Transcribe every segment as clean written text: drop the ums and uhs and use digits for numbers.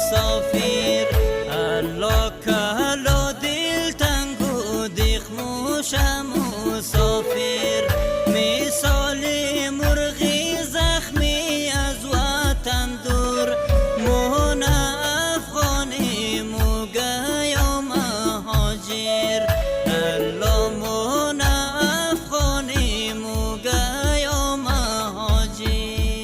مسافر الله کلا دل تنگ و دیخموشم مسافر مثال مرغی زخمی از وطن دور مون افغانی موگه یا مهاجر الله مون افغانی موگه یا مهاجر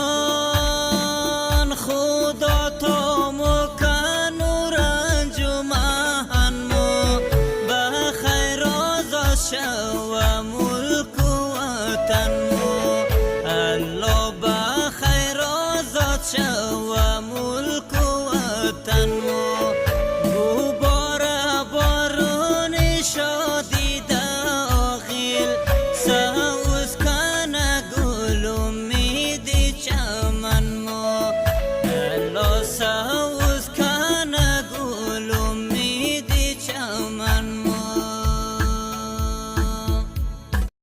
جان خدا تا مکن و رنج و محن مو بخیر آزاد شو ملک و وطن مو الله بخیر آزاد شو